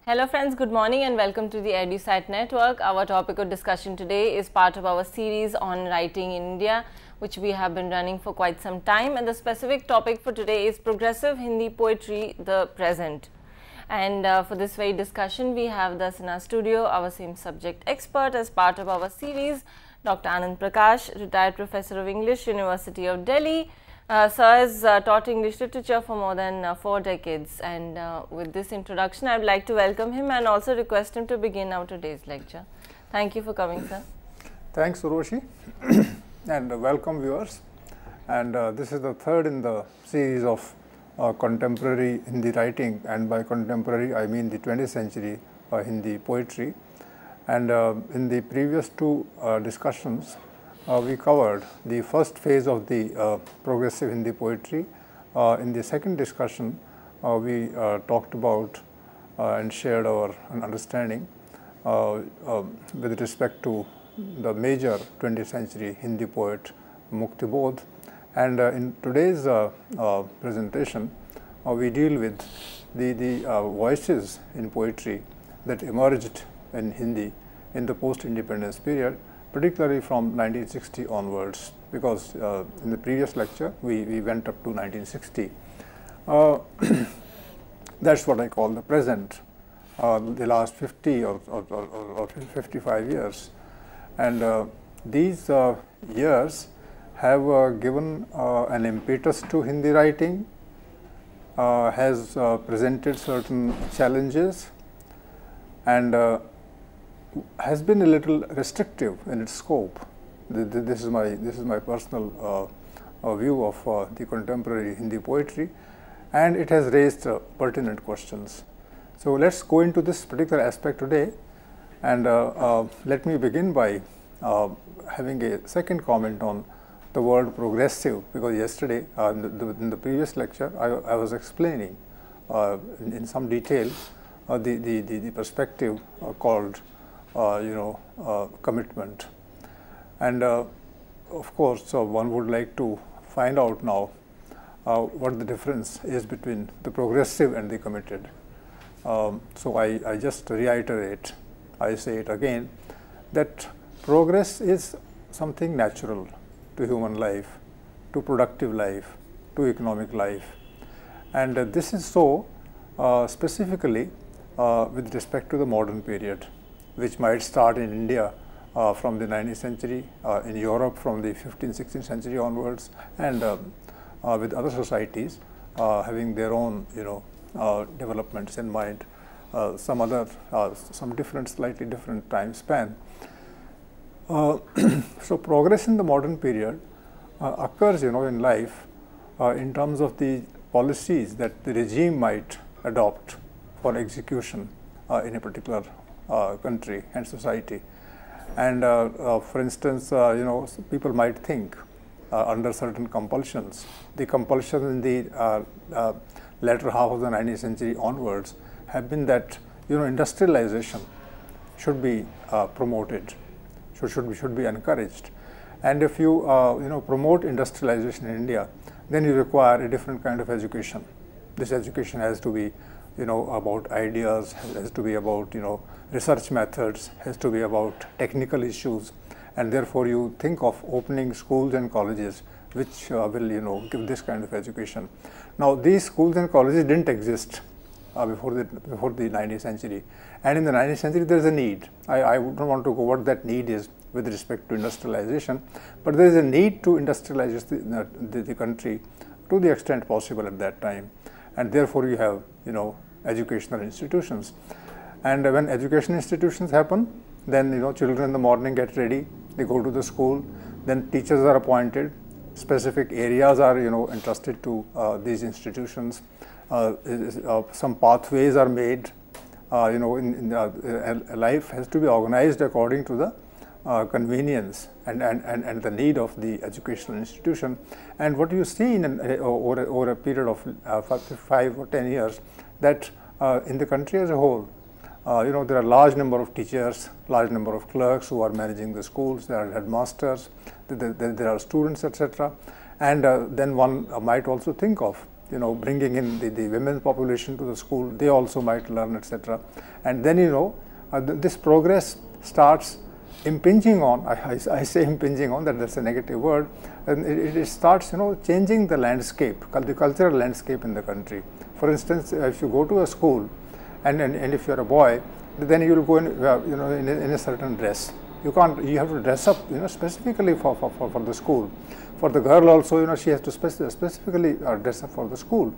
Hello friends, good morning and welcome to the EduSat Network. Our topic of discussion today is part of our series on writing in India, which we have been running for quite some time, and the specific topic for today is progressive Hindi poetry, the present. And for this very discussion, we have thus in our studio our same subject expert as part of our series, Dr. Anand Prakash, retired professor of English, University of Delhi. Sir has taught English literature for more than 4 decades, and with this introduction I would like to welcome him and also request him to begin our today's lecture. Thank you for coming, sir. Thanks, Uroshi, and welcome viewers. And this is the third in the series of contemporary Hindi writing, and by contemporary I mean the 20th century Hindi poetry. And in the previous two discussions, we covered the first phase of the progressive Hindi poetry. In the second discussion, we talked about and shared our understanding with respect to the major 20th century Hindi poet Mukti Bodh. And in today's presentation, we deal with the voices in poetry that emerged in Hindi in the post-independence period, particularly from 1960 onwards, because in the previous lecture we went up to 1960. That's what I call the present, the last 50 or 55 years. And these years have given an impetus to Hindi writing, has presented certain challenges, and has been a little restrictive in its scope. This is my personal view of the contemporary Hindi poetry, and it has raised pertinent questions. So let's go into this particular aspect today, and let me begin by having a second comment on the word progressive, because yesterday in the previous lecture I was explaining in some detail the perspective called commitment. And of course, one would like to find out now what the difference is between the progressive and the committed. So I just reiterate, I say it again, that progress is something natural to human life, to productive life, to economic life. And this is so specifically with respect to the modern period, which might start in India from the 19th century, in Europe from the 15th, 16th century onwards, and with other societies having their own developments in mind, some different, slightly different time span. So progress in the modern period occurs in life in terms of the policies that the regime might adopt for execution in a particular country and society. And for instance, people might think under certain compulsions. The compulsions in the latter half of the 19th century onwards have been that industrialization should be promoted, should be encouraged. And if you promote industrialization in India, then you require a different kind of education. This education has to be about ideas, has to be about research methods, has to be about technical issues, and therefore you think of opening schools and colleges which will give this kind of education. Now these schools and colleges didn't exist before the 19th century, and in the 19th century there is a need. I don't want to go what that need is with respect to industrialization, but there is a need to industrialize the country to the extent possible at that time, and therefore you have educational institutions. And when education institutions happen, then children in the morning get ready, they go to the school, then teachers are appointed, specific areas are entrusted to these institutions, some pathways are made, life has to be organized according to the convenience and the need of the educational institution. And what you see over a period of 5 or 10 years, that in the country as a whole, there are a large number of teachers, large number of clerks who are managing the schools, there are headmasters, there are students, etc. And then one might also think of bringing in the women's population to the school, they also might learn, etc. And then this progress starts impinging on, I say impinging on, that's a negative word, and it starts changing the landscape, the cultural landscape in the country. For instance, if you go to a school and if you're a boy, then you will go in a certain dress. You have to dress up specifically for the school. For the girl also, she has to specifically dress up for the school.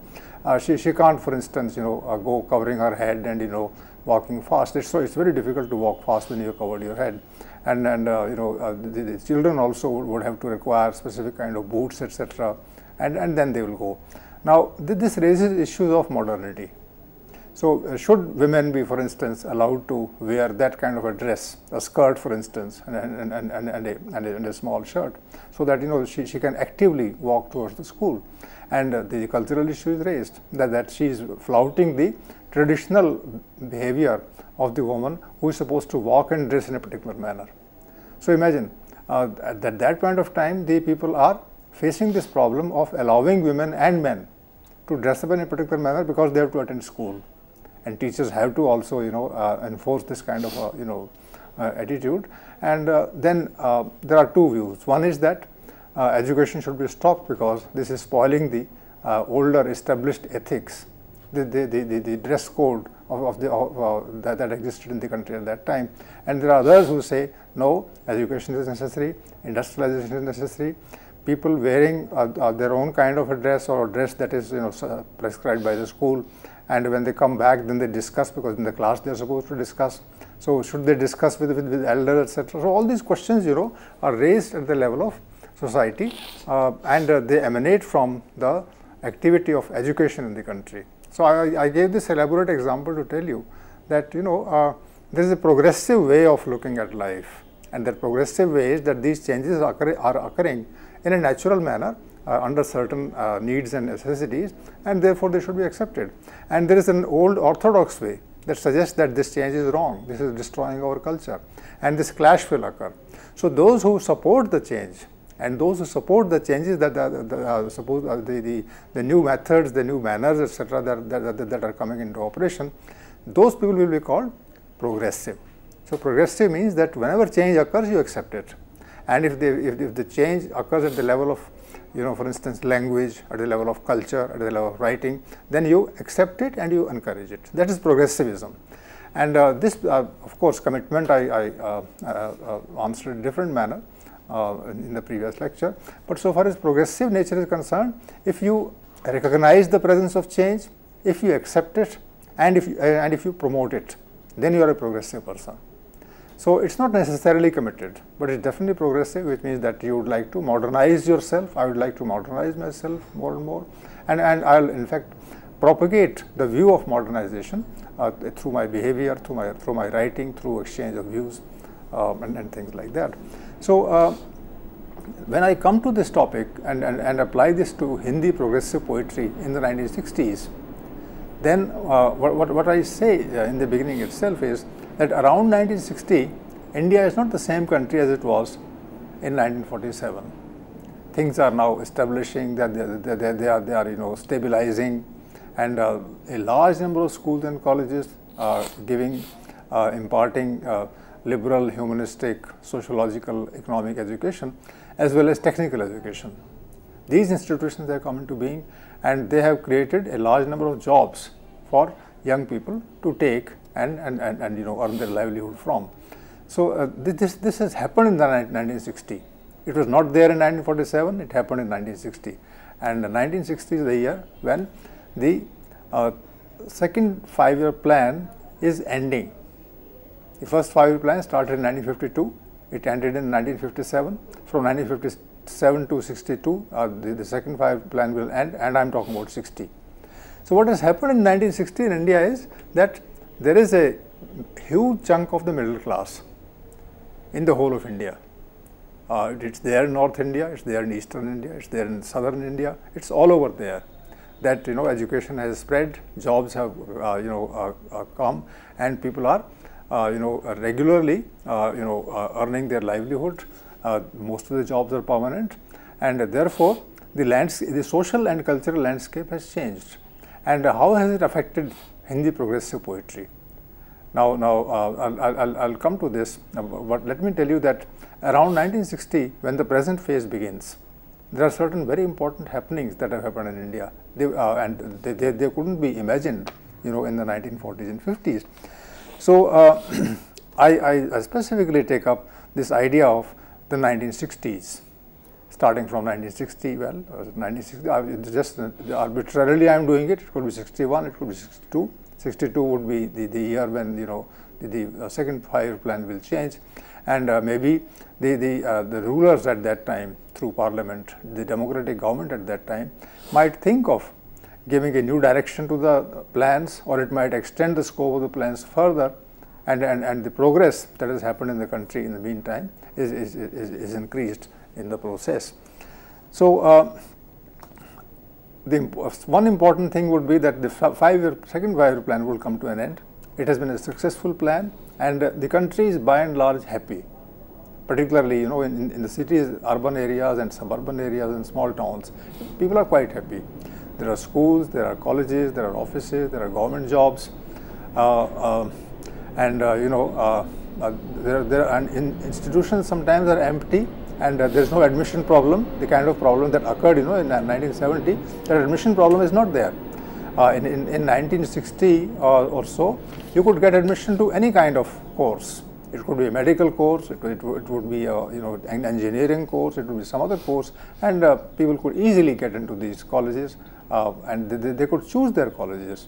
She can't, for instance, go covering her head and walking fast. It's very difficult to walk fast when you covered your head. And the children also would have to require specific kind of boots, etc. And then they will go. Now this raises issues of modernity. So should women be, for instance, allowed to wear that kind of a dress, a skirt, for instance, and a small shirt, so that she can actively walk towards the school? And the cultural issue is raised that she is flouting the traditional behavior of the woman who is supposed to walk and dress in a particular manner. So imagine at that point of time, the people are facing this problem of allowing women and men to dress up in a particular manner because they have to attend school. And teachers have to also, enforce this kind of, attitude. And then there are two views. One is that education should be stopped because this is spoiling the older established ethics, the dress code that existed in the country at that time. And there are others who say, no, education is necessary, industrialization is necessary. People wearing their own kind of a dress or a dress that is prescribed by the school, and when they come back, then they discuss, because in the class they are supposed to discuss. So should they discuss with elders, etc.? So all these questions are raised at the level of society, and they emanate from the activity of education in the country. So I gave this elaborate example to tell you that there is a progressive way of looking at life, and that progressive way is that these changes are occurring in a natural manner under certain needs and necessities, and therefore they should be accepted. And there is an old orthodox way that suggests that this change is wrong, this is destroying our culture, and this clash will occur. So those who support the change and those who support the changes that the new methods, the new manners, etc., that are coming into operation, those people will be called progressive. So progressive means that whenever change occurs, you accept it. And if the change occurs at the level of, for instance, language, at the level of culture, at the level of writing, then you accept it and you encourage it. That is progressivism. And this, of course, commitment I answered in a different manner in the previous lecture. But so far as progressive nature is concerned, if you recognize the presence of change, if you accept it, and if you promote it, then you are a progressive person. So it's not necessarily committed, but it's definitely progressive, which means that you would like to modernize yourself. I would like to modernize myself more and more, and I'll in fact propagate the view of modernization through my behavior, through my writing, through exchange of views, and things like that. So when I come to this topic and apply this to Hindi progressive poetry in the 1960s, then what I say in the beginning itself is that around 1960, India is not the same country as it was in 1947. Things are now establishing, that they are stabilizing, and a large number of schools and colleges are imparting liberal, humanistic, sociological, economic education, as well as technical education. These institutions have come into being, and they have created a large number of jobs for young people to take and earn their livelihood from. So this has happened in the 1960. It was not there in 1947. It happened in 1960, and 1960 is the year when the second 5-year plan is ending. The first 5-year plan started in 1952. It ended in 1957. From 1957 to 62, the second 5-year plan will end, and I'm talking about 60. So what has happened in 1960 in India is that there is a huge chunk of the middle class in the whole of India. It's there in North India, it's there in Eastern India, it's there in Southern India, it's all over there. That education has spread, jobs have come, and people are regularly earning their livelihood. Most of the jobs are permanent, and therefore the social and cultural landscape has changed, and how has it affected Hindi progressive poetry? Now, I'll come to this, but let me tell you that around 1960, when the present phase begins, there are certain very important happenings that have happened in India, they couldn't be imagined, in the 1940s and 50s. So, I specifically take up this idea of the 1960s. Starting from 1960, 1960, just arbitrarily I am doing it. It could be 61, it could be 62. 62 would be the year when the second 5-year plan will change, and maybe the rulers at that time through Parliament, the democratic government at that time, might think of giving a new direction to the plans, or it might extend the scope of the plans further, and the progress that has happened in the country in the meantime is increased in the process. So, the one important thing would be that the second 5-year plan will come to an end. It has been a successful plan, and the country is by and large happy. Particularly, in the cities, urban areas and suburban areas and small towns, people are quite happy. There are schools, there are colleges, there are offices, there are government jobs, institutions sometimes are empty, and there is no admission problem, the kind of problem that occurred, in 1970. That admission problem is not there. In 1960 or so, you could get admission to any kind of course. It could be a medical course, it would be an engineering course, it would be some other course, and people could easily get into these colleges, and they could choose their colleges,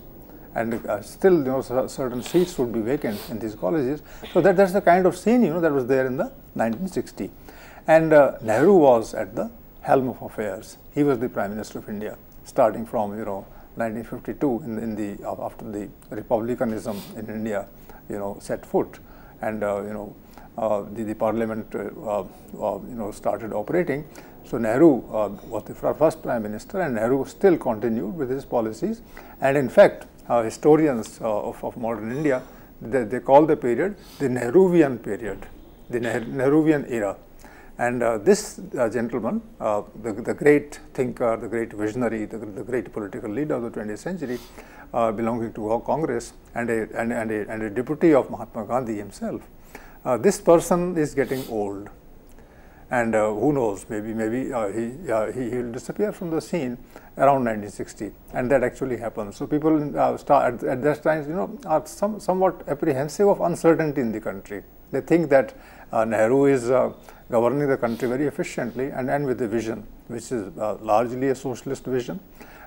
and still certain seats would be vacant in these colleges. So that's the kind of scene that was there in the 1960, and Nehru was at the helm of affairs. He was the Prime Minister of India starting from 1952 after the republicanism in India set foot, and the Parliament started operating. So Nehru was the first Prime Minister, and Nehru still continued with his policies. And in fact, historians of modern India, they call the period the Nehruvian period, the Nehruvian era. And this gentleman, the great thinker, the great visionary, the great political leader of the 20th century, belonging to Congress, and a deputy of Mahatma Gandhi himself, this person is getting old, and who knows, maybe he will disappear from the scene around 1960, and that actually happens. So people start at that time, are somewhat apprehensive of uncertainty in the country. They think that Nehru is governing the country very efficiently and with a vision which is largely a socialist vision.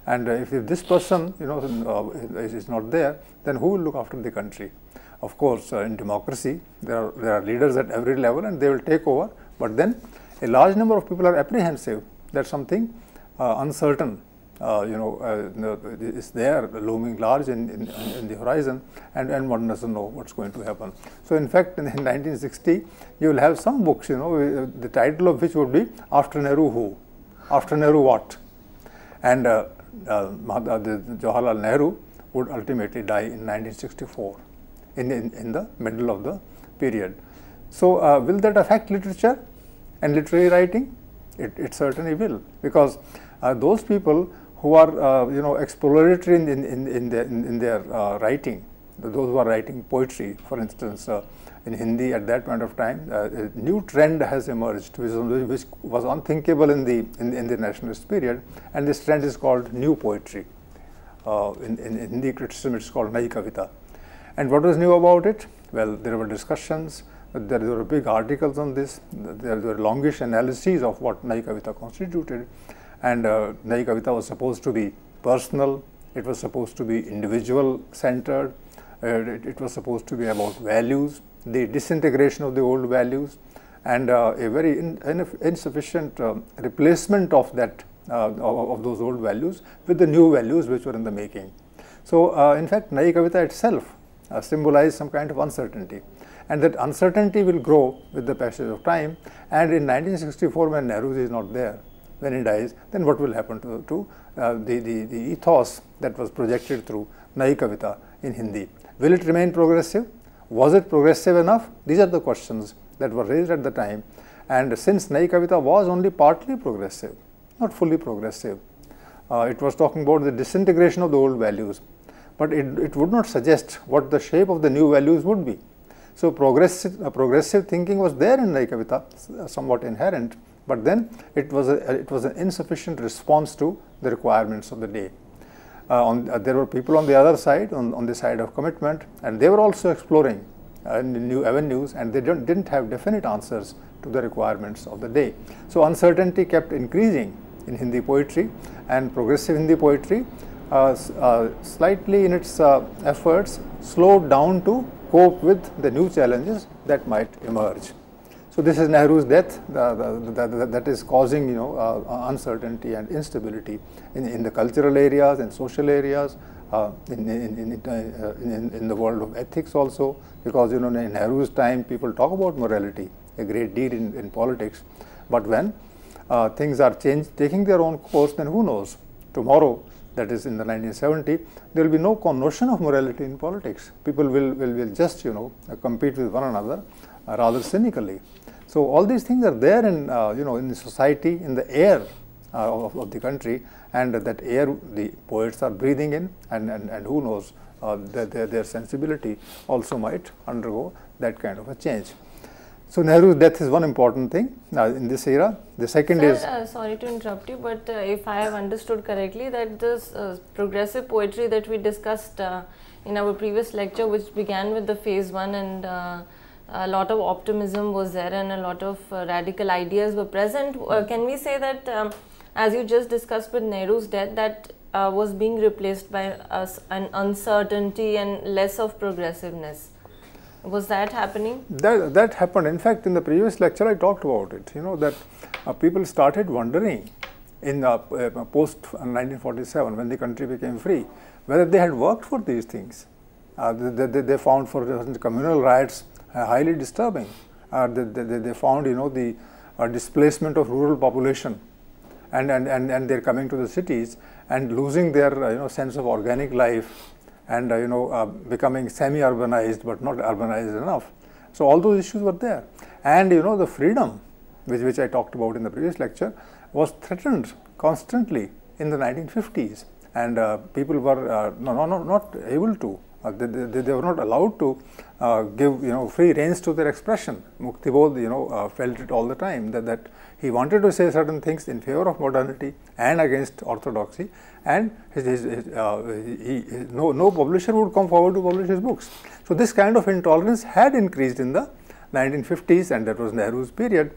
And if this person is not there, then who will look after the country? Of course, in democracy, there are leaders at every level, and they will take over. But then a large number of people are apprehensive that something uncertain is there, looming large in the horizon, and one doesn't know what's going to happen. So in fact, in 1960, you will have some books, the title of which would be "After Nehru Who?" After Nehru what? And Jawaharlal Nehru would ultimately die in 1964, in the middle of the period. So will that affect literature and literary writing? It certainly will, because those people who are exploratory in their writing, those who are writing poetry, for instance, in Hindi at that point of time, a new trend has emerged which was unthinkable in the nationalist period, and this trend is called new poetry. In Hindi criticism, it's called Nayi Kavita. And what was new about it? Well, there were discussions, there were big articles on this, there were longish analyses of what Nayi Kavita constituted. And Nayi Kavita was supposed to be personal, it was supposed to be individual centered, it was supposed to be about values, the disintegration of the old values, and a very insufficient replacement of that of those old values with the new values which were in the making. So in fact, Nayi Kavita itself symbolized some kind of uncertainty, and that uncertainty will grow with the passage of time. And in 1964, when Nehru is not there, when he dies, then what will happen to the ethos that was projected through Nayi Kavita in Hindi? Will it remain progressive? Was it progressive enough? These are the questions that were raised at the time. And since Nayi Kavita was only partly progressive, not fully progressive. It was talking about the disintegration of the old values, but it would not suggest what the shape of the new values would be. So progressive thinking was there in Nai Kavita, somewhat inherent, but then it was an insufficient response to the requirements of the day. There were people on the other side, on the side of commitment, and they were also exploring new avenues, and they didn't have definite answers to the requirements of the day. So uncertainty kept increasing in Hindi poetry, and progressive Hindi poetry slightly in its efforts slowed down to cope with the new challenges that might emerge. So this is Nehru's death that is causing uncertainty and instability in the cultural areas and social areas, in the world of ethics also, because in Nehru's time people talk about morality a great deal in politics, but when things are taking their own course, then who knows, tomorrow, that is in the 1970s, there will be no notion of morality in politics. People will just compete with one another rather cynically. So all these things are there in in the society, in the air of the country, and that air the poets are breathing in, and who knows, their sensibility also might undergo that kind of a change. So Nehru's death is one important thing in this era. The second is... sorry to interrupt you, but if I have understood correctly, that this progressive poetry that we discussed in our previous lecture, which began with the phase 1, and a lot of optimism was there and a lot of radical ideas were present. Can we say that, as you just discussed with Nehru's death, that was being replaced by an uncertainty and less of progressiveness? Was that happening? That happened. In fact, in the previous lecture, I talked about it. That people started wondering in post 1947, when the country became free, whether they had worked for these things. They found, for instance, communal riots highly disturbing. They found, the displacement of rural population, and they're coming to the cities and losing their sense of organic life, and becoming semi-urbanized but not urbanized enough. So all those issues were there, and the freedom which I talked about in the previous lecture was threatened constantly in the 1950s, and people were not able to. They were not allowed to give free reins to their expression. Mukti Bodh felt it all the time, that he wanted to say certain things in favor of modernity and against orthodoxy, and no publisher would come forward to publish his books. So this kind of intolerance had increased in the 1950s, and that was Nehru's period,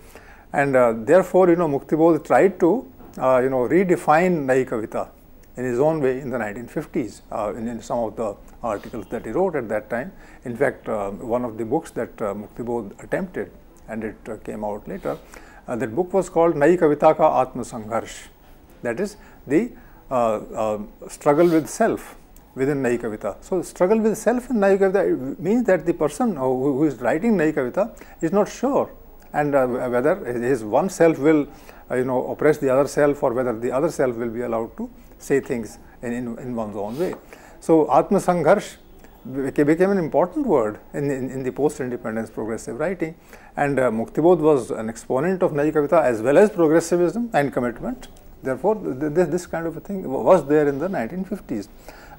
and therefore Mukti Bodh tried to redefine Nai Kavita in his own way in the 1950s, in some of the articles that he wrote at that time. In fact, one of the books that Mukti Bodh attempted, and it came out later, that book was called Nai Kavita Ka Atma Sangharsh. That is the struggle with self within Nai Kavita. So struggle with self in Nai Kavita means that the person who is writing Nai Kavita is not sure, and whether his one self will oppress the other self, or whether the other self will be allowed to say things in one's own way. So Atma Sangharsh became an important word in the post-independence progressive writing, and Mukti Bodh was an exponent of Nai Kavita as well as progressivism and commitment. Therefore, this kind of a thing was there in the 1950s.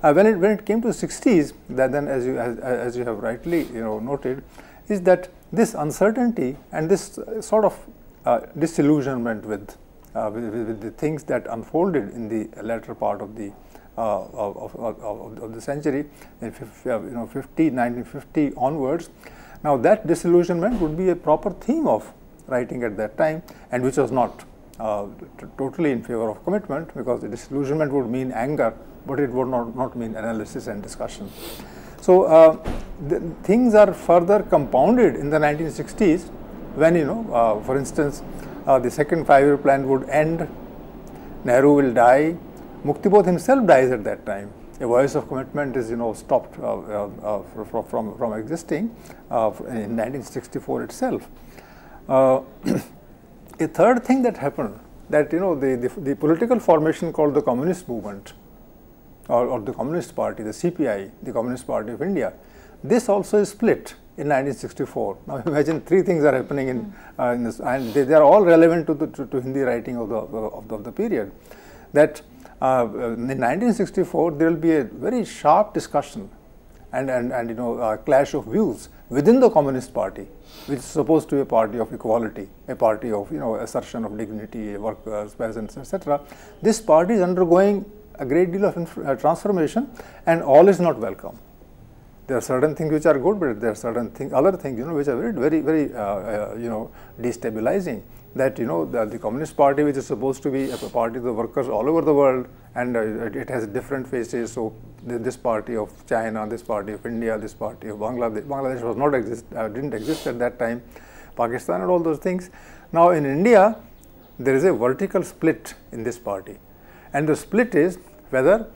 When it came to the 60s, then as you have rightly noted, is that this uncertainty and this sort of disillusionment with the things that unfolded in the latter part of the century, in 1950 onwards. Now that disillusionment would be a proper theme of writing at that time, and which was not totally in favor of commitment, because the disillusionment would mean anger, but it would not mean analysis and discussion. So things are further compounded in the 1960s when for instance, the second 5-year plan would end, Nehru will die, Mukti Bodh himself dies at that time. A voice of commitment is stopped from existing in 1964 itself. A third thing that happened, that the political formation called the Communist Movement, or the Communist Party, the CPI, the Communist Party of India, this also is split in 1964. Now imagine three things are happening in this, and they are all relevant to Hindi writing of the period. That in 1964 there will be a very sharp discussion and you know clash of views within the Communist Party, which is supposed to be a party of equality, a party of, you know, assertion of dignity, workers, peasants, etc. This party is undergoing a great deal of transformation, and all is not welcome. There are certain things which are good, but there are certain other things, you know, which are very you know, destabilizing. That, you know, the Communist Party, which is supposed to be a party of the workers all over the world, and it has different faces. So this party of China, this party of India, this party of Bangladesh. Bangladesh was not didn't exist at that time. Pakistan and all those things. Now in India, there is a vertical split in this party, and the split is whether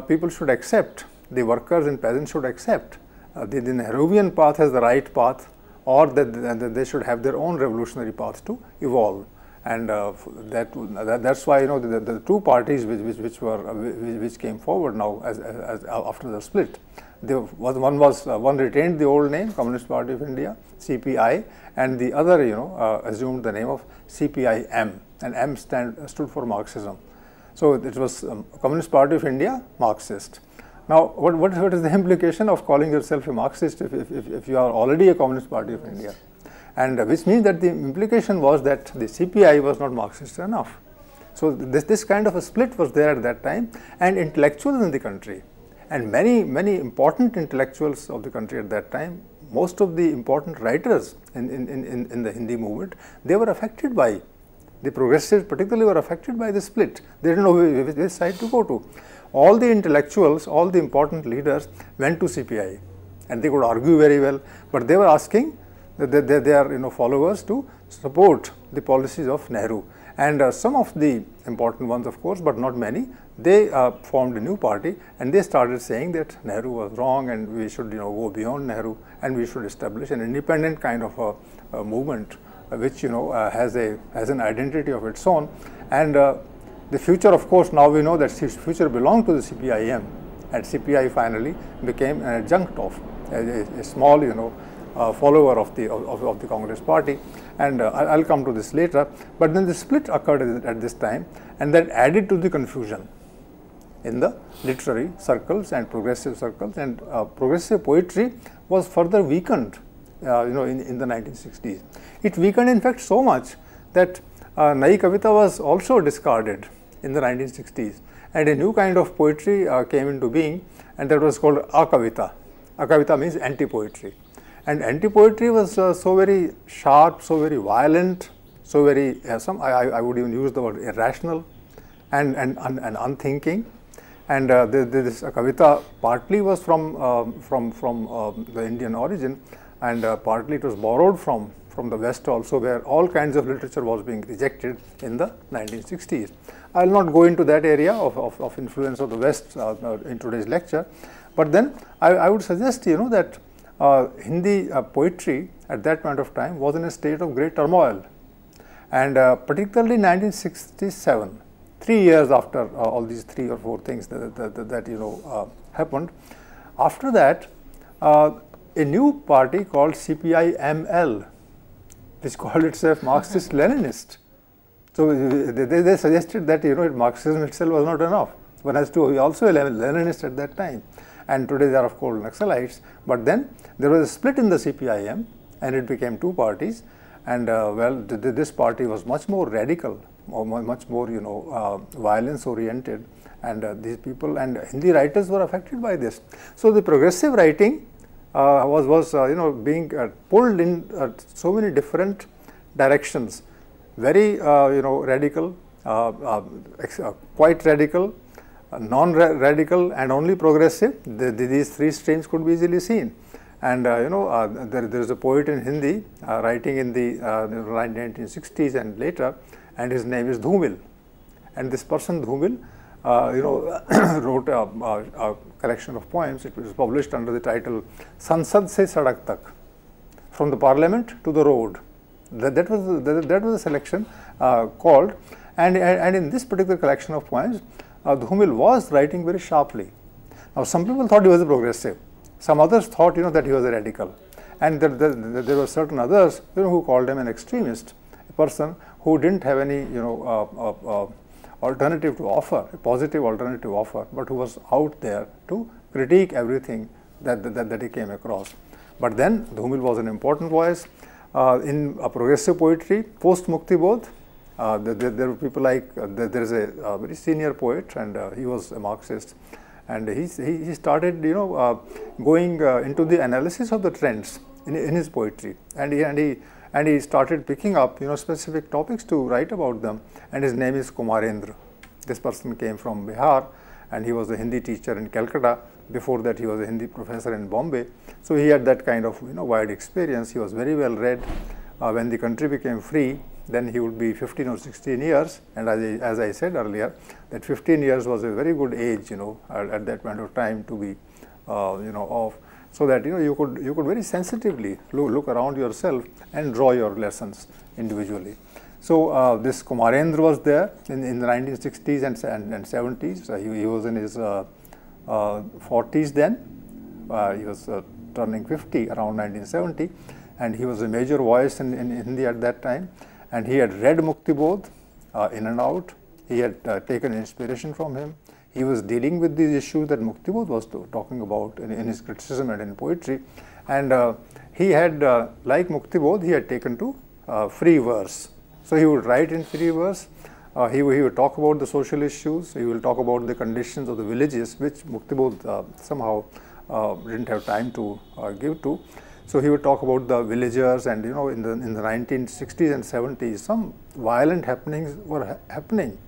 people should accept, the workers and peasants should accept the Nehruvian path as the right path, or that they should have their own revolutionary path to evolve. And that's why, you know, the two parties which came forward now as after the split. One retained the old name, Communist Party of India, CPI, and the other, you know, assumed the name of CPI-M, and M stood for Marxism. So it was Communist Party of India, Marxist. Now, what is the implication of calling yourself a Marxist if you are already a Communist Party of India? And which means that the implication was that the CPI was not Marxist enough. So this kind of a split was there at that time, and intellectuals in the country, and many important intellectuals of the country at that time, most of the important writers in the Hindi movement, they were affected by, the progressives particularly were affected by the split. They didn't know which side to go to. All the intellectuals, all the important leaders went to CPI, and they could argue very well, but they were asking their, you know, followers to support the policies of Nehru. And some of the important ones, of course, but not many, they formed a new party, and they started saying that Nehru was wrong, and we should, you know, go beyond Nehru, and we should establish an independent kind of a movement, which, you know, has an identity of its own. And the future, of course, now we know that future belonged to the CPI-M, and CPI finally became an adjunct of a small, you know, follower of the Congress Party, and I'll come to this later. But then the split occurred at this time, and that added to the confusion in the literary circles and progressive circles, and progressive poetry was further weakened, you know, in the 1960s. It weakened, in fact, so much that Nai Kavita was also discarded in the 1960s, and a new kind of poetry came into being, and that was called Akavita. Akavita means anti-poetry, and anti-poetry was so very sharp, so very violent, so very I would even use the word irrational and unthinking. And this Kavita partly was from the Indian origin, and partly it was borrowed from the West also, where all kinds of literature was being rejected in the 1960s. I will not go into that area of influence of the West in today's lecture, but then I would suggest, you know, that Hindi poetry at that point of time was in a state of great turmoil, and particularly 1967, 3 years after all these 3 or 4 things that you know happened. After that, a new party called CPI-ML, which called itself Marxist-Leninist. So they suggested that, you know, Marxism itself was not enough. One has to be also a Leninist at that time, and today they are of course Naxalites. But then there was a split in the CPI-M, and it became 2 parties. And well, this party was much more radical, or much more, you know, violence oriented, and these people and Hindi writers were affected by this. So the progressive writing was you know, being pulled in so many different directions. Very you know, radical, quite radical, non-radical, and only progressive. These 3 streams could be easily seen. And you know, there is a poet in Hindi writing in the 1960s and later, and his name is Dhumil. And this person Dhumil, you know, wrote a collection of poems. It was published under the title Sansad Se Sadak Tak, from the Parliament to the Road. That was a selection called, and in this particular collection of poems, Dhumil was writing very sharply. Now, some people thought he was a progressive. Some others thought, you know, that he was a radical, And there were certain others, who called him an extremist, a person who didn't have any, alternative to offer, a positive alternative offer, but who was out there to critique everything that he came across. But then Dhumil was an important voice in progressive poetry post Mukti Bodh. There were people like there is a very senior poet, and he was a Marxist, and he started going into the analysis of the trends in his poetry, and he started picking up specific topics to write about them. And his name is Kumarendra. This person came from Bihar, and he was a Hindi teacher in Calcutta. Before that, he was a Hindi professor in Bombay. So he had that kind of wide experience. He was very well read. When the country became free, then he would be 15 or 16 years. And as I said earlier, that 15 years was a very good age, at that point of time to be, off, so that you could very sensitively look around yourself and draw your lessons individually. So this Kumarendra was there in the 1960s and 70s. He was in his 40s then. He was turning 50 around 1970, and he was a major voice in Hindi at that time. And he had read Mukti Bodh in and out. He had taken inspiration from him. He was dealing with these issues that Mukti Bodh was talking about in his criticism and in poetry. And he had, like Mukti Bodh, he had taken to free verse. So he would write in free verse. He would talk about the social issues. He will talk about the conditions of the villages, which Mukti Bodh somehow didn't have time to give to. So he would talk about the villagers, and in the 1960s and 70s, some violent happenings were happening,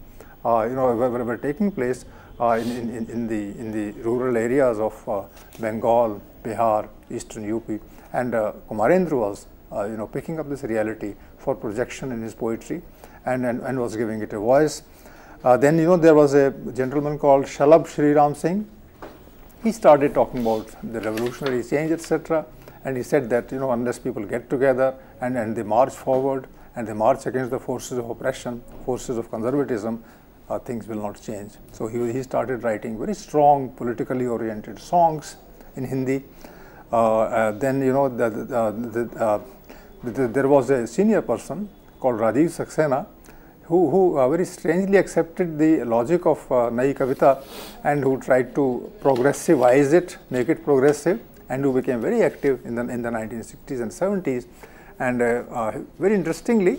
were taking place in the rural areas of Bengal, Bihar, Eastern UP, and Kumarendra was picking up this reality for projection in his poetry, and was giving it a voice. Then there was a gentleman called Shalabh Shriram Singh. He started talking about the revolutionary change, etc. And he said that unless people get together and they march forward and they march against the forces of oppression, forces of conservatism, things will not change. So he started writing very strong, politically oriented songs in Hindi. Then there was a senior person called Rajiv Saxena, who very strangely accepted the logic of Nai Kavita, and who tried to progressivize it, make it progressive, and who became very active in the 1960s and 70s. And very interestingly,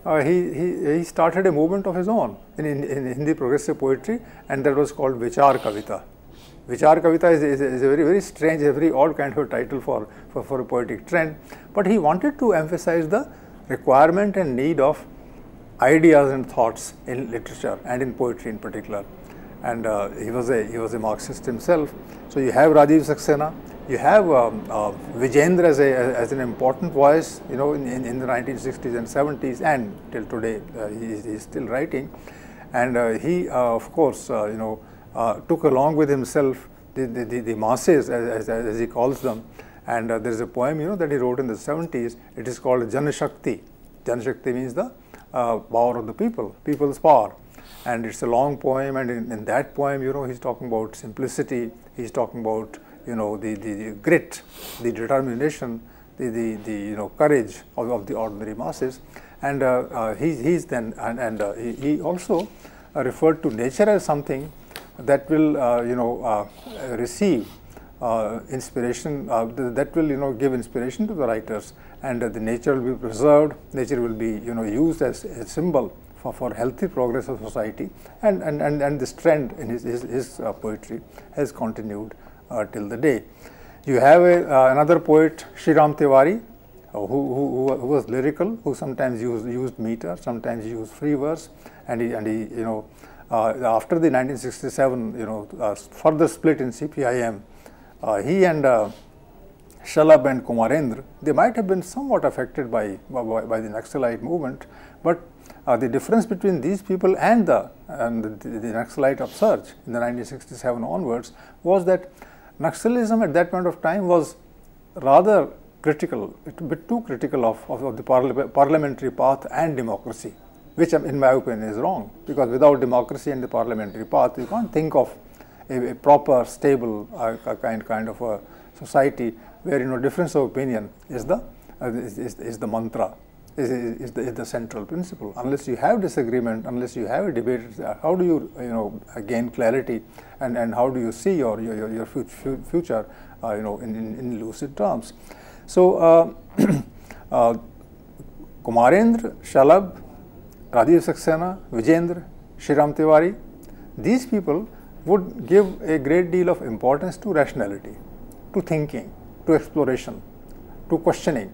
he started a movement of his own in Hindi progressive poetry, and that was called Vichar Kavita. Vichar Kavita is a very, very strange, a very odd kind of title for a poetic trend, but he wanted to emphasize the requirement and need of ideas and thoughts in literature and in poetry in particular. And he was a Marxist himself. So you have Rajiv Saxena, you have Vijendra as an important voice, in the 1960s and 70s, and till today he is still writing. And he, of course, took along with himself the masses, as he calls them. And there is a poem, that he wrote in the 70s. It is called Jan Shakti. Jan Shakti means the power of the people, people's power. And it's a long poem, and in that poem, he's talking about simplicity. He's talking about, the grit, the determination, the courage of the ordinary masses. And he also referred to nature as something that will, receive inspiration, that will, give inspiration to the writers, and the nature will be preserved. Nature will be, used as a symbol for healthy progress of society, and this trend in his poetry has continued till the day. You have another poet, Shriram Tiwari, who was lyrical, who sometimes used meter, sometimes used free verse, and he after the 1967 further split in CPIM, he and Shalabh and Kumarendra, they might have been somewhat affected by the Naxalite movement, but the difference between these people and the Naxalite upsurge in the 1967 onwards was that Naxalism at that point of time was rather critical, a bit too critical of the parliamentary path and democracy, which in my opinion is wrong, because without democracy and the parliamentary path, you can't think of a proper, stable kind of a society where, you know, difference of opinion is the mantra, is the central principle. Unless you have disagreement, unless you have a debate, how do you, you know, gain clarity, and how do you see your future, you know, in lucid terms? So Kumarendra, Shalabh, Rajiv Saxena, Vijendra, Shriram Tiwari, these people would give a great deal of importance to rationality, to thinking, to exploration, to questioning,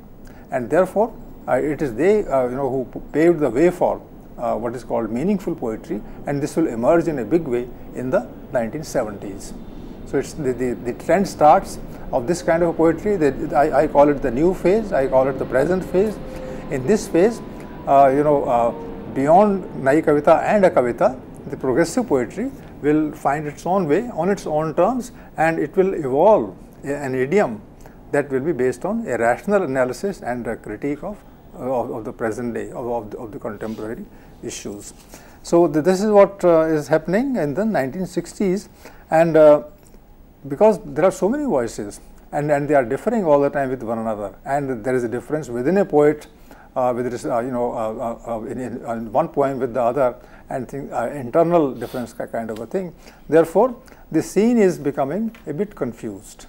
and therefore it is they, you know, who paved the way for what is called meaningful poetry, and this will emerge in a big way in the 1970s. So it's the trend starts of this kind of poetry. I call it the new phase, I call it the present phase. In this phase, you know, beyond Nai Kavita and Akavita, the progressive poetry will find its own way on its own terms, and it will evolve an idiom that will be based on a rational analysis and a critique of the present day, of the contemporary issues. So this is what is happening in the 1960s, and because there are so many voices, and they are differing all the time with one another, and there is a difference within a poet, with this, you know, in one poem with the other, and internal difference kind of a thing. Therefore, the scene is becoming a bit confused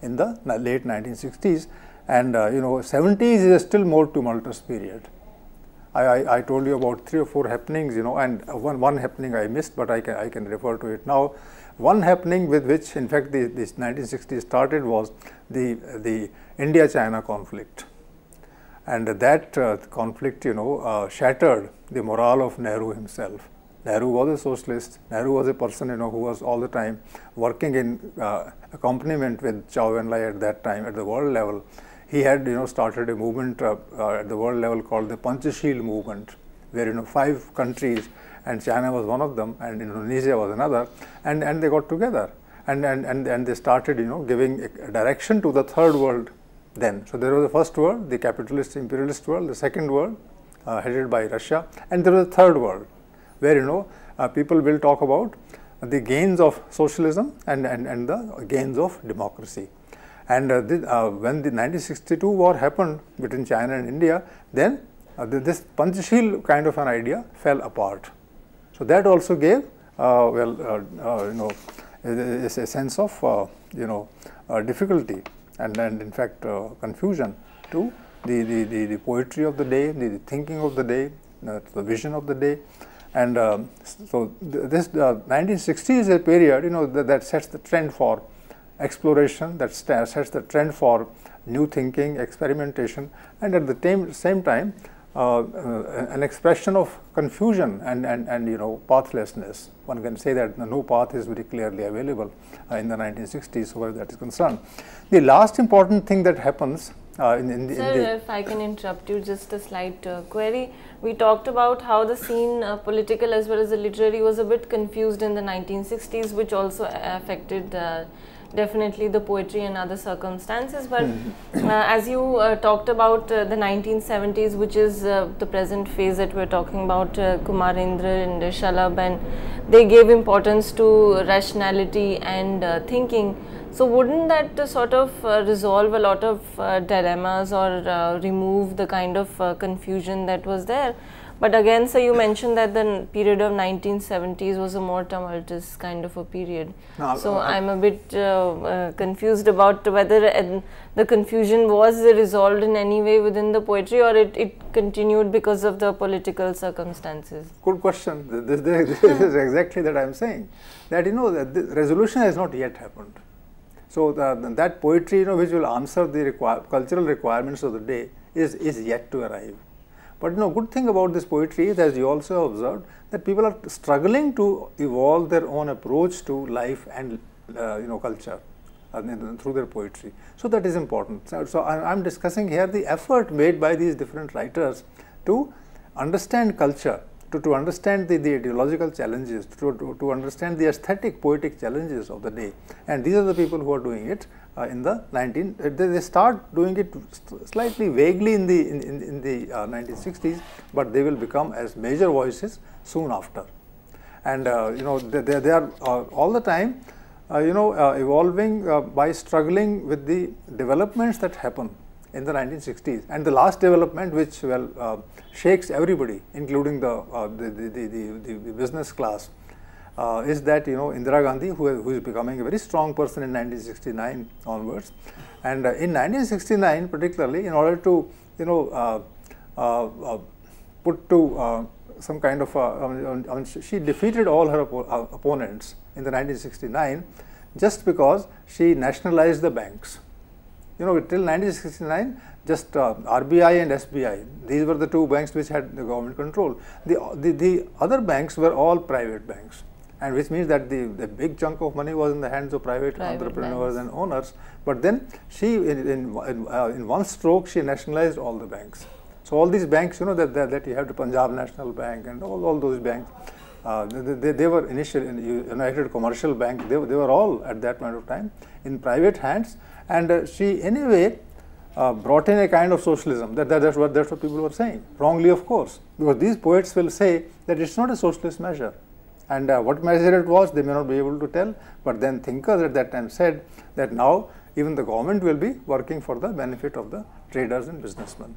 in the late 1960s, and you know, 70s is a still more tumultuous period. I told you about 3 or 4 happenings, you know, and one happening I missed, but I can refer to it now. One happening with which, in fact, this 1960s started was the India-China conflict, and that conflict, you know, shattered the morale of Nehru himself. Nehru was a socialist. Nehru was a person, you know, who was all the time working in accompaniment with Chao Enlai at that time at the world level. He had, you know, started a movement at the world level called the Panchashil movement, where, you know, 5 countries, and China was one of them, and Indonesia was another, and they got together, and they started, you know, giving a direction to the third world then. So there was the first world, the capitalist imperialist world, the second world headed by Russia, and there was a third world where, you know, people will talk about the gains of socialism and the gains of democracy. And when the 1962 war happened between China and India, then this Panchashil kind of an idea fell apart. So that also gave, you know, a sense of, you know, difficulty and in fact confusion to the poetry of the day, the thinking of the day, the vision of the day. And so this 1960s is a period, you know, that sets the trend for exploration, that sets the trend for new thinking, experimentation, and at the same time an expression of confusion and you know, pathlessness. One can say that no path is very clearly available in the 1960s, so far that is concerned. The last important thing that happens Sir, if I can interrupt you, just a slight query. We talked about how the scene, political as well as the literary, was a bit confused in the 1960s, which also affected definitely the poetry and other circumstances. But as you talked about the 1970s, which is the present phase that we're talking about, Kumarendra and Shalabh, and they gave importance to rationality and thinking. So wouldn't that sort of resolve a lot of dilemmas or remove the kind of confusion that was there? But again, so you mentioned that the period of 1970s was a more tumultuous kind of a period. No, so I'm a bit confused about whether the confusion was resolved in any way within the poetry, or it continued because of the political circumstances. Good question. This is exactly that I'm saying. That, you know, the resolution has not yet happened. So that poetry, you know, which will answer the cultural requirements of the day is yet to arrive. But, you know, good thing about this poetry is, as you also observed, that people are struggling to evolve their own approach to life and you know, culture through their poetry. So that is important. So I'm discussing here the effort made by these different writers to understand culture, to understand the ideological challenges, to understand the aesthetic poetic challenges of the day. And these are the people who are doing it in the they start doing it slightly vaguely in the 1960s, but they will become as major voices soon after. And you know, they are all the time evolving by struggling with the developments that happen in the 1960s, and the last development which shakes everybody, including the business class, is that Indira Gandhi, who is becoming a very strong person in 1969 onwards, and in 1969 particularly, in order to put to some kind of she defeated all her opponents in the 1969 just because she nationalized the banks. Till 1969, just RBI and SBI, these were the two banks which had the government control. The other banks were all private banks, and which means that the big chunk of money was in the hands of private entrepreneurs and owners. But then she, in one stroke, she nationalized all the banks. So all these banks, that you have the Punjab National Bank and all those banks, they were initially United Commercial Bank. They were all at that point of time in private hands, and she anyway brought in a kind of socialism. That's what people were saying, wrongly of course, because these poets will say that it's not a socialist measure, and what measure it was they may not be able to tell. But then thinkers at that time said that now even the government will be working for the benefit of the traders and businessmen.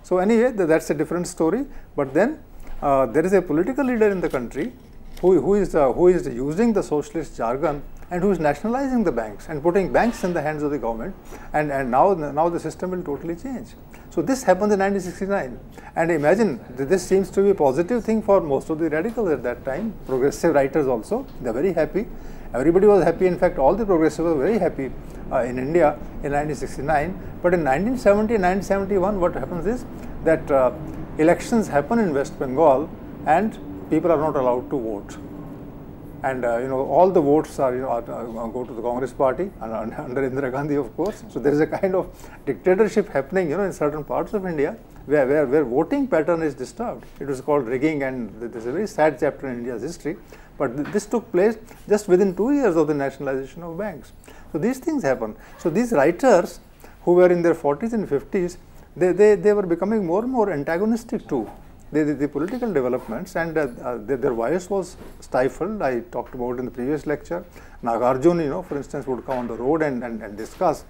So anyway, that's a different story. But then there is a political leader in the country who is using the socialist jargon and who is nationalizing the banks and putting banks in the hands of the government, and now the system will totally change. So this happens in 1969, and imagine this seems to be a positive thing for most of the radicals at that time, progressive writers also. They are very happy. Everybody was happy. In fact, all the progressives were very happy in India in 1969. But in 1970, 1971, what happens is that elections happen in West Bengal, and people are not allowed to vote. And all the votes are go to the Congress party under Indira Gandhi, of course. So there is a kind of dictatorship happening in certain parts of India where voting pattern is disturbed. It was called rigging, and there's a very sad chapter in India's history. But this took place just within 2 years of the nationalization of banks. So these things happen. So these writers who were in their 40s and 50s, they were becoming more and more antagonistic to the political developments, and their voice was stifled. I talked about in the previous lecture. Nagarjun, for instance, would come on the road and discuss.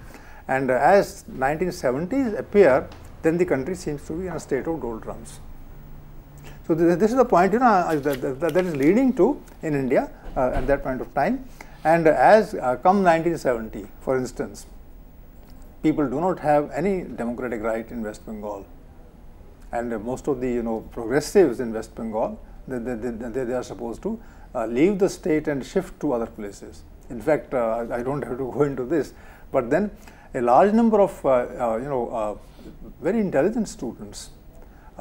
And as 1970s appear, then the country seems to be in a state of doldrums. So this is the point that is leading to in India at that point of time. And as come 1970, for instance, people do not have any democratic right in West Bengal. And most of the progressives in West Bengal, they are supposed to leave the state and shift to other places. In fact, I don't have to go into this, but then a large number of very intelligent students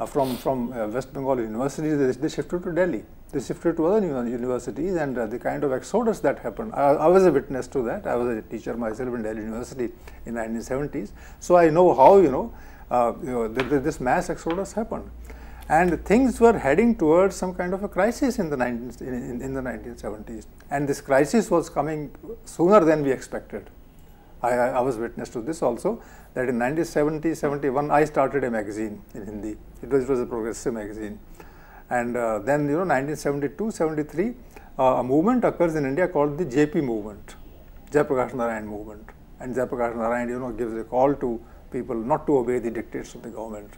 from West Bengal universities, they shifted to Delhi. They shifted to other universities, and the kind of exodus that happened. I was a witness to that. I was a teacher myself in Delhi University in 1970s, so I know how this mass exodus happened, and things were heading towards some kind of a crisis in the 1970s, and this crisis was coming sooner than we expected. I was witness to this also, that in 1970-71 I started a magazine in Hindi. It was a progressive magazine, and then 1972-73 a movement occurs in India called the JP movement, Jayaprakash Narayan movement, and Jayaprakash Narayan gives a call to people not to obey the dictates of the government.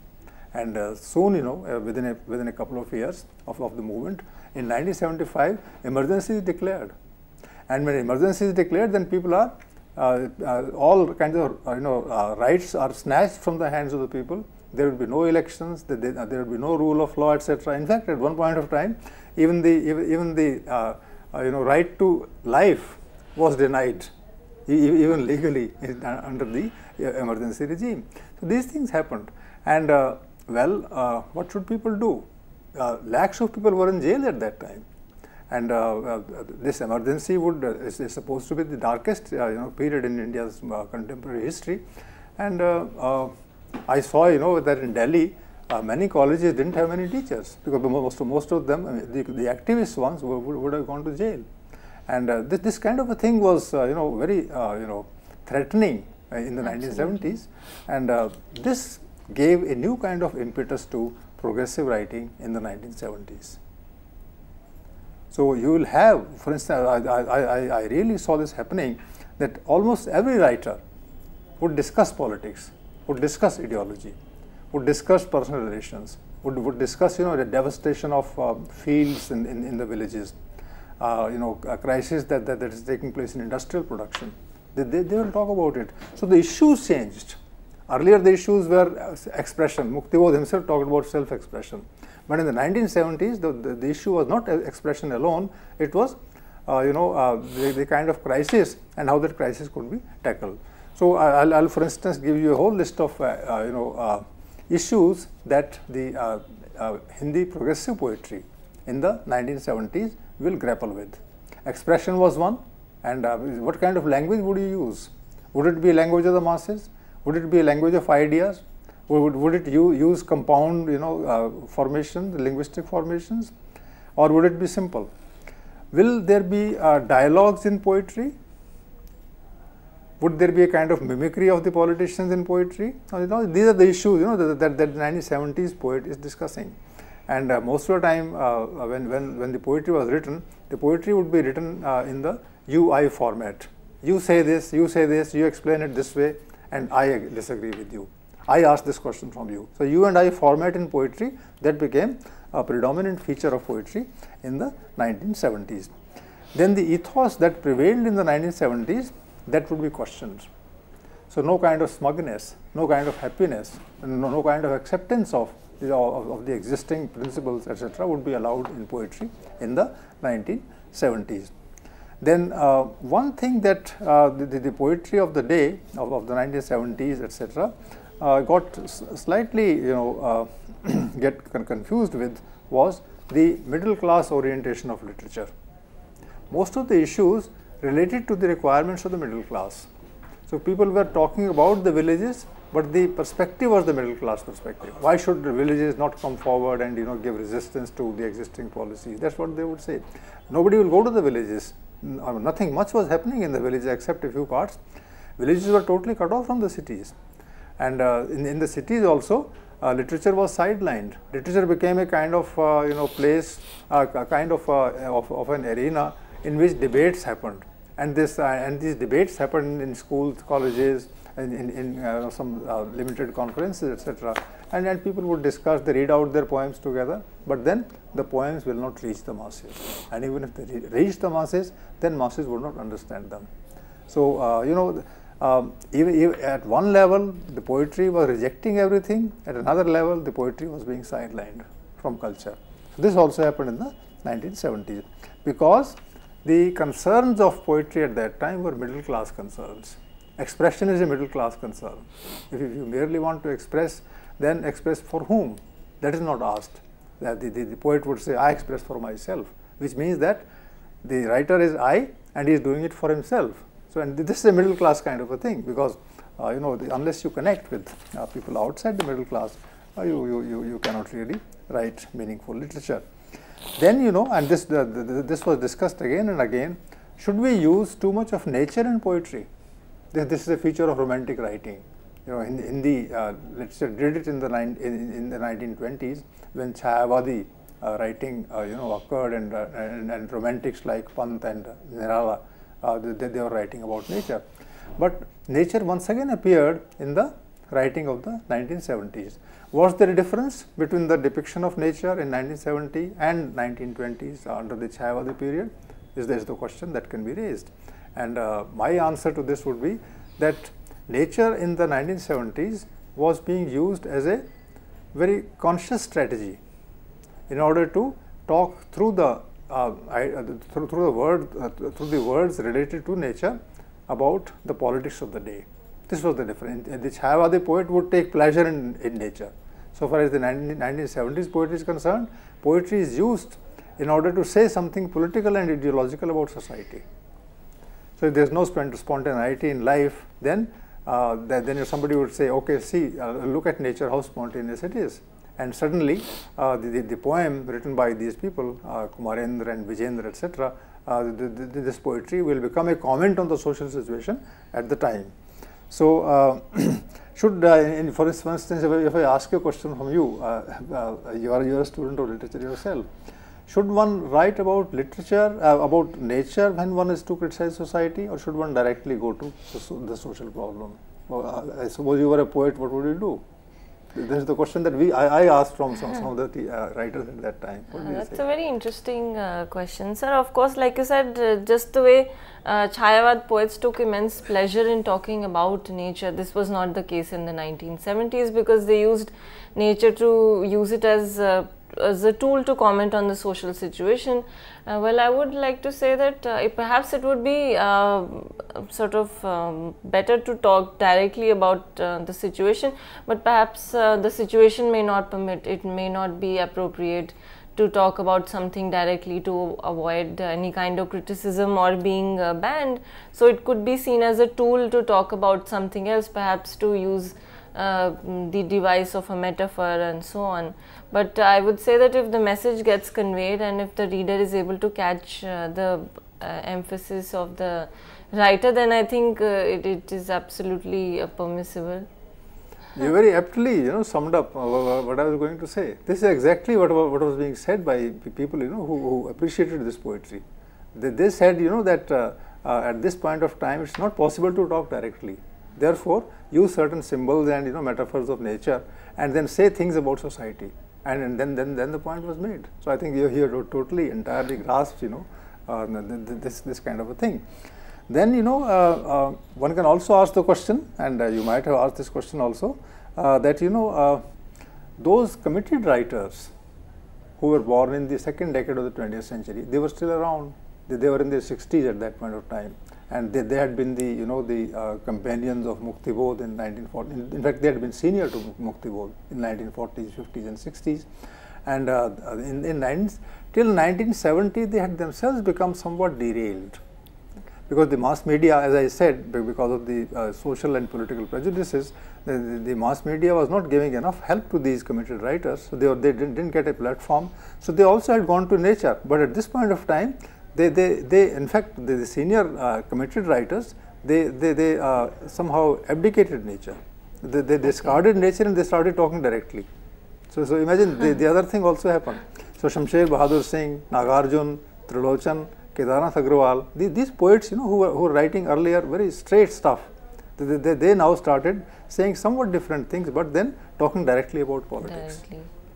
And soon, within a couple of years of the movement, in 1975, emergency is declared. And when emergency is declared, then people are all kinds of rights are snatched from the hands of the people. There will be no elections. There will be no rule of law, etc. In fact, at one point of time, even the right to life was denied, even legally under the emergency regime. So these things happened, and what should people do? Lakhs of people were in jail at that time, and this emergency is supposed to be the darkest period in India's contemporary history. And I saw that in Delhi many colleges didn't have many teachers, because most of them, the activist ones, would have gone to jail. And this kind of a thing was very threatening in the 1970s, and this gave a new kind of impetus to progressive writing in the 1970s. So you will have, for instance, I really saw this happening, that almost every writer would discuss politics, would discuss ideology, would discuss personal relations, would discuss, the devastation of fields in the villages, a crisis that is taking place in industrial production. They will talk about it. So the issues changed. Earlier the issues were expression. Mukti Bodh himself talked about self-expression. But in the 1970s, the issue was not expression alone. It was, the kind of crisis and how that crisis could be tackled. So I'll for instance give you a whole list of issues that the Hindi progressive poetry in the 1970s will grapple with. Expression was one, and what kind of language would you use? Would it be a language of the masses? Would it be a language of ideas? Would it use compound, formations, linguistic formations, or would it be simple? Will there be dialogues in poetry? Would there be a kind of mimicry of the politicians in poetry? These are the issues, that the 1970s poet is discussing. And most of the time, when the poetry was written, the poetry would be written in the you-I format. You say this, you explain it this way, and I disagree with you. I ask this question from you. So you and I format in poetry, that became a predominant feature of poetry in the 1970s. Then the ethos that prevailed in the 1970s, that would be questioned. So no kind of smugness, no kind of happiness, no kind of acceptance of the existing principles, etc., would be allowed in poetry in the 1970s. Then one thing that the poetry of the day, of the 1970s, etc., got slightly, get confused with, was the middle class orientation of literature. Most of the issues related to the requirements of the middle class. So people were talking about the villages, but the perspective was the middle class perspective. Why should the villages not come forward and give resistance to the existing policies? That's what they would say. Nobody will go to the villages. Nothing much was happening in the villages except a few parts. Villages were totally cut off from the cities. And in the cities also, literature was sidelined. Literature became a kind of place, a kind of an arena in which debates happened, and these debates happened in schools, colleges, in some limited conferences, etc. And then people would discuss, they read out their poems together, but then the poems will not reach the masses. And even if they reach the masses, then masses would not understand them. So even at one level, the poetry was rejecting everything. At another level, the poetry was being sidelined from culture. So this also happened in the 1970s, because the concerns of poetry at that time were middle class concerns. Expression is a middle class concern. If you merely want to express, then express for whom? That is not asked. The poet would say, I express for myself, which means that the writer is I and he is doing it for himself. So, and this is a middle class kind of a thing, because unless you connect with people outside the middle class, you cannot really write meaningful literature. Then and this was discussed again and again. Should we use too much of nature in poetry? This is a feature of romantic writing. Hindi literature did it in the 1920s, when Chayavadi writing occurred, and romantics like Pant and Nirala, they were writing about nature. But nature once again appeared in the writing of the 1970s. Was there a difference between the depiction of nature in 1970 and 1920s under the Chayavadi period? Is the question that can be raised. And my answer to this would be that nature in the 1970s was being used as a very conscious strategy in order to talk through the words related to nature about the politics of the day. This was the difference. The Chayavadi poet would take pleasure in nature. So far as the 1970s poetry is concerned, poetry is used in order to say something political and ideological about society. So if there is no spontaneity in life, then somebody would say, okay, see, look at nature, how spontaneous it is. And suddenly, the poem written by these people, Kumarendra and Vijendra, etc., this poetry will become a comment on the social situation at the time. So, for instance, if I ask a question from you, you are a student of literature yourself, should one write about literature, about nature when one is to criticize society, or should one directly go to the social problem? Well, I suppose you were a poet, what would you do? This is the question that I asked from some of the writers at that time. That's a very interesting question, sir. Of course, like you said, just the way Chayavad poets took immense pleasure in talking about nature, this was not the case in the 1970s, because they used nature to use it as a tool to comment on the social situation. Well, I would like to say that perhaps it would be sort of better to talk directly about the situation, but perhaps the situation may not permit, it may not be appropriate to talk about something directly to avoid any kind of criticism or being banned. So it could be seen as a tool to talk about something else, perhaps to use the device of a metaphor and so on. But I would say that if the message gets conveyed and if the reader is able to catch the emphasis of the writer, then I think it is absolutely permissible. You very aptly, summed up what I was going to say. This is exactly what was being said by people, who appreciated this poetry. They said, that at this point of time, it's not possible to talk directly. Therefore, use certain symbols and metaphors of nature, and then say things about society, and then the point was made. So I think you totally entirely grasped this kind of a thing. Then one can also ask the question, and you might have asked this question also, that those committed writers who were born in the second decade of the 20th century, they were still around. They were in their 60s at that point of time. And they had been the companions of Mukti Bodh in 1940. In fact, they had been senior to Mukti Bodh in 1940s, 50s, and 60s. And till 1970, they had themselves become somewhat derailed, because the mass media, as I said, because of the social and political prejudices, the mass media was not giving enough help to these committed writers. So they didn't get a platform. So they also had gone to nature. But at this point of time, they in fact, the senior committed writers, they somehow abdicated nature. They discarded nature and they started talking directly. So imagine the other thing also happened. So Shamsher Bahadur Singh, Nagarjun, Trilochan, Kedarnath Agrawal, these poets, who were writing earlier very straight stuff, they now started saying somewhat different things, but then talking directly about politics.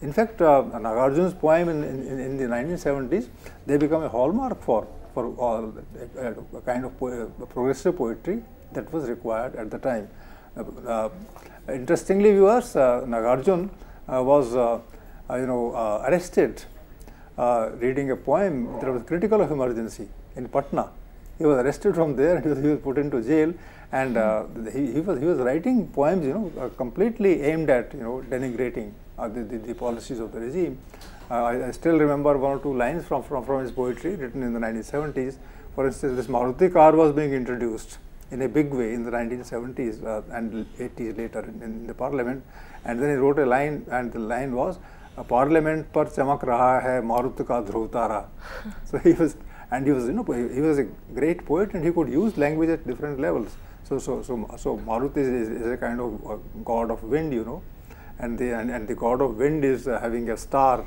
In fact, Nagarjun's poem in the 1970s, they become a hallmark for a kind of progressive poetry that was required at the time. Interestingly, viewers, Nagarjun was arrested reading a poem that was critical of emergency in Patna. He was arrested from there and he was put into jail, and he was writing poems completely aimed at denigrating the policies of the regime. I still remember one or two lines from his poetry written in the 1970s. For instance, this Maruti car was being introduced in a big way in the 1970s and 80s later in the parliament, and then he wrote a line, and the line was, "Parliament par chamak raha hai Maruti ka dhruv tara." So he was a great poet, and he could use language at different levels. So Maruti is a kind of god of wind, and the god of wind is having a star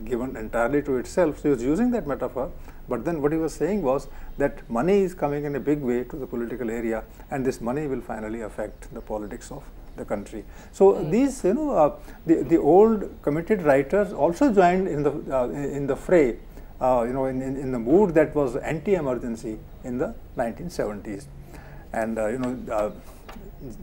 given entirely to itself. So he was using that metaphor, but then what he was saying was that money is coming in a big way to the political area, and this money will finally affect the politics of the country. So these, the old committed writers also joined in the fray, in the mood that was anti-emergency in the 1970s, and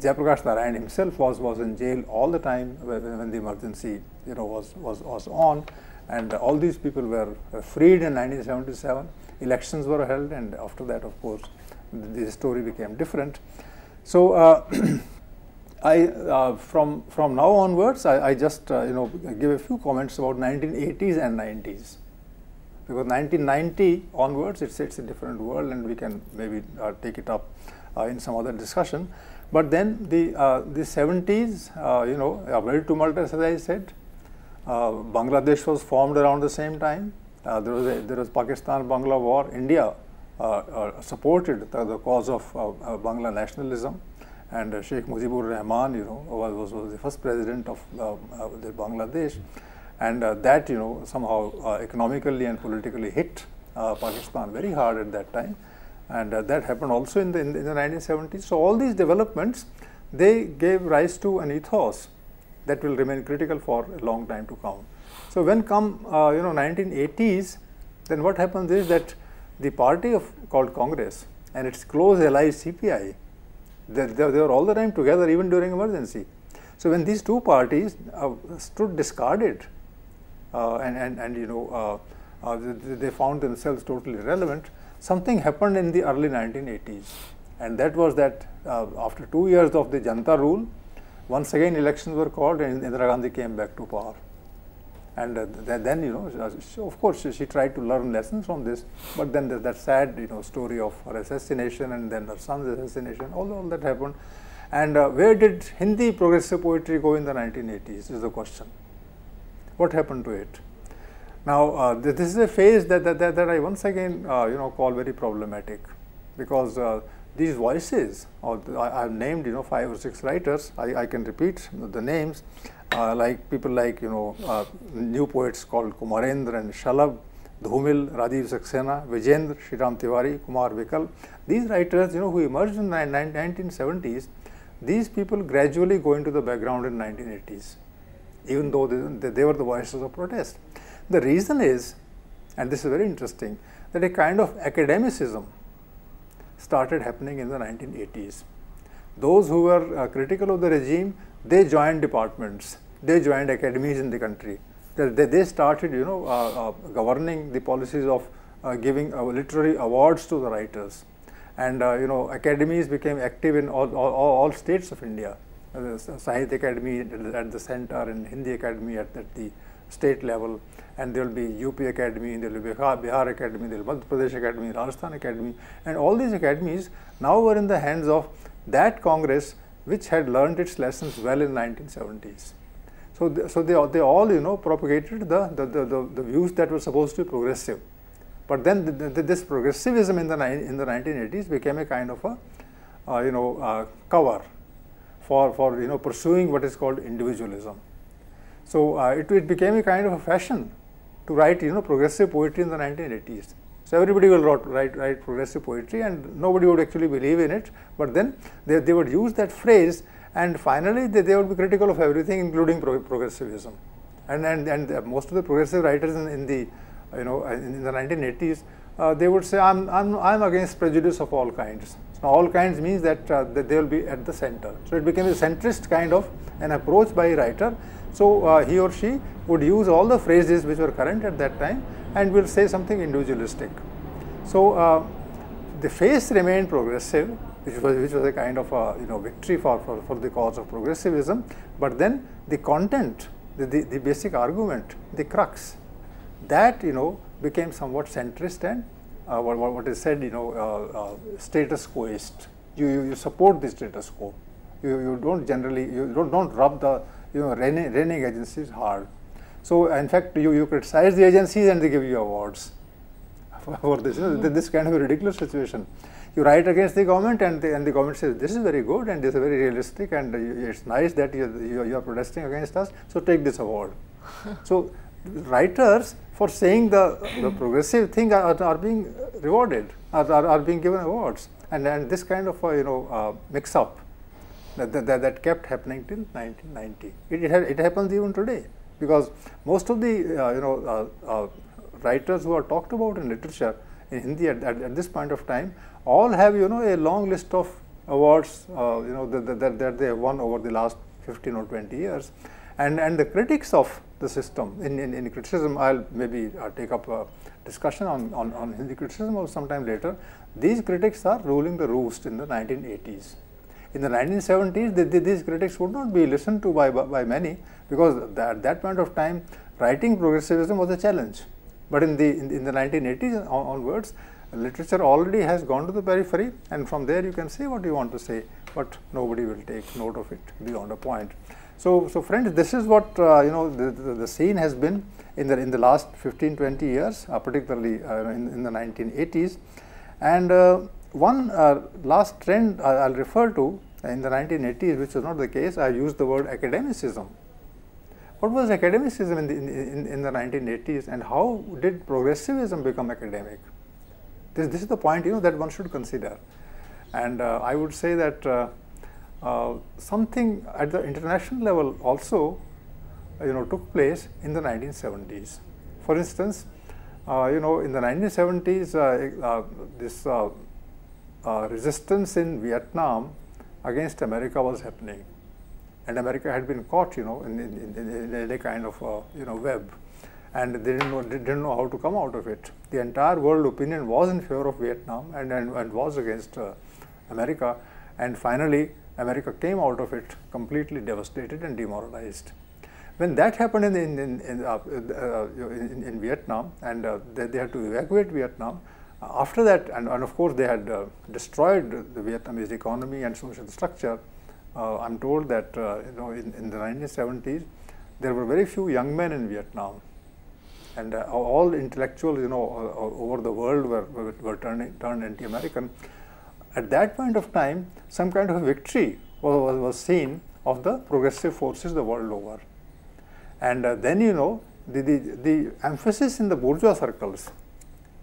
Jayaprakash Narayan himself was in jail all the time when the emergency was on, and all these people were freed in 1977. Elections were held, and after that, of course, the story became different. So from now onwards, I just give a few comments about 1980s and 90s, because 1990 onwards it's a different world, and we can maybe take it up in some other discussion. But then the 70s, very tumultuous, as I said. Bangladesh was formed around the same time. There was Pakistan-Bangla war. India supported the cause of Bangla nationalism, and Sheikh Mujibur Rahman, was the first president of the Bangladesh. and that somehow economically and politically hit Pakistan very hard at that time, and that happened also in the 1970s. So all these developments, they gave rise to an ethos that will remain critical for a long time to come. So when come 1980s, then what happens is that the party called Congress and its close ally CPI, they were all the time together even during emergency. So when these two parties stood discarded they found themselves totally irrelevant, something happened in the early 1980s, and that was that after 2 years of the Janta rule, once again elections were called and Indira Gandhi came back to power. And then of course she tried to learn lessons from this, but then that sad story of her assassination and then her son's assassination, all that happened. And where did Hindi progressive poetry go in the 1980s is the question. What happened to it? Now this is a phase that I once again call very problematic, because these voices, I have named 5 or 6 writers. I can repeat the names, like people like new poets called Kumarendra and Shalabh, Dhumil, Rajiv Saxena, Vijendra, Shriram Tiwari, Kumar Vikal. These writers who emerged in the 1970s, these people gradually go into the background in 1980s, even though they were the voices of protest. The reason is, and this is very interesting, that a kind of academicism started happening in the 1980s. Those who were critical of the regime, they joined departments, they joined academies in the country. They started governing the policies of giving literary awards to the writers. And academies became active in all states of India. Sahitya Academy at the center, and Hindi Academy at the state level, and there will be UP Academy, there will be Bihar Academy, there will be Madhya Pradesh Academy, Rajasthan Academy, and all these academies now were in the hands of that Congress which had learned its lessons well in 1970s. So they all propagated the views that were supposed to be progressive. But then this progressivism in the 1980s became a kind of a cover for pursuing what is called individualism. So it became a kind of a fashion to write progressive poetry in the 1980s. So everybody will write progressive poetry, and nobody would actually believe in it. But then they would use that phrase, and finally they would be critical of everything, including progressivism. And most of the progressive writers in the 1980s, they would say, I'm against prejudice of all kinds. So all kinds means that they will be at the center. So it became a centrist kind of an approach by a writer. So he or she would use all the phrases which were current at that time and will say something individualistic. So the face remained progressive, which was a kind of victory for the cause of progressivism. But then the content, the basic argument, the crux, that became somewhat centrist and what is said status quoist. You support the status quo. You don't generally don't rub the reigning agencies hard. So in fact you criticize the agencies and they give you awards for this. This kind of a ridiculous situation. You write against the government and the government says this is very good and this is very realistic and it's nice that you are protesting against us, so take this award. So writers for saying the progressive thing are being rewarded, are being given awards, and this kind of mix up that kept happening till 1990. It happens even today, because most of the writers who are talked about in literature in Hindi at this point of time all have a long list of awards that they have won over the last 15 or 20 years. And the critics of the system, in criticism, I'll maybe take up a discussion on Hindi criticism or sometime later. These critics are ruling the roost in the 1980s. In the 1970s, these critics would not be listened to by many, because at that point of time, writing progressivism was a challenge. But in the 1980s onwards, literature already has gone to the periphery, and from there you can say what you want to say, but nobody will take note of it beyond a point. So friends, this is what the scene has been in the last 15-20 years, particularly in the 1980s. And one last trend I'll refer to in the 1980s, which was not the case, I used the word academicism. what was academicism in the 1980s, and how did progressivism become academic? This is the point, that one should consider. And I would say that something at the international level also, took place in the 1970s. For instance, in the 1970s, this resistance in Vietnam against America was happening, and America had been caught, in a kind of web, and they didn't know how to come out of it. The entire world opinion was in favor of Vietnam and was against America, and finally America came out of it completely devastated and demoralized. When that happened in Vietnam, and they had to evacuate Vietnam, after that, and of course they had destroyed the Vietnamese economy and social structure, I'm told that in the 1970s there were very few young men in Vietnam, and all intellectuals over the world were turned anti-American. At that point of time, some kind of a victory was seen of the progressive forces the world over. And then the emphasis in the bourgeois circles,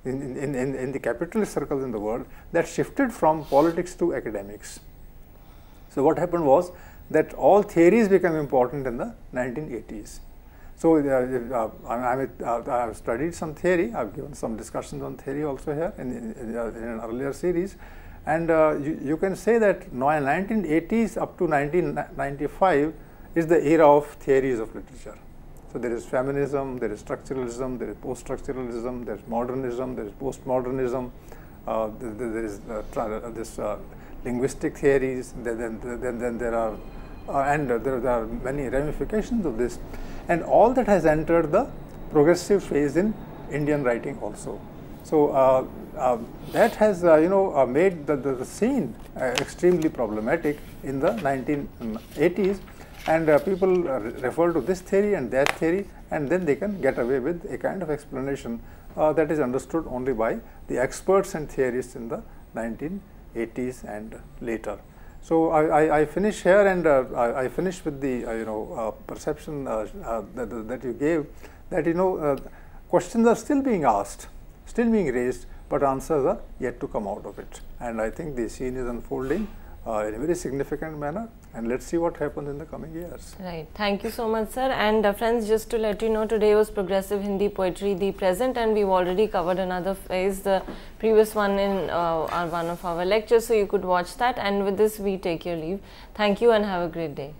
in the capitalist circles in the world, that shifted from politics to academics. So what happened was that all theories became important in the 1980s. So I have studied some theory. I have given some discussions on theory also here in an earlier series, and you can say that now in 1980s up to 1995 is the era of theories of literature. So there is feminism, there is structuralism, there is post-structuralism, there is modernism, there is postmodernism, there is this linguistic theories, then there are and there are many ramifications of this, and all that has entered the progressive phase in Indian writing also. So that has made the scene extremely problematic in the 1980s, and people refer to this theory and that theory, and then they can get away with a kind of explanation that is understood only by the experts and theorists in the 1980s and later. So I finish here, and I finish with the perception that you gave, that questions are still being asked, still being raised, but answers are yet to come out of it. And I think the scene is unfolding in a very significant manner, and let's see what happens in the coming years. Right. Thank you so much, sir. And friends, just to let you know, today was Progressive Hindi Poetry, the present, and we've already covered another phase, the previous one in one of our lectures, so you could watch that. And with this, we take your leave. Thank you and have a great day.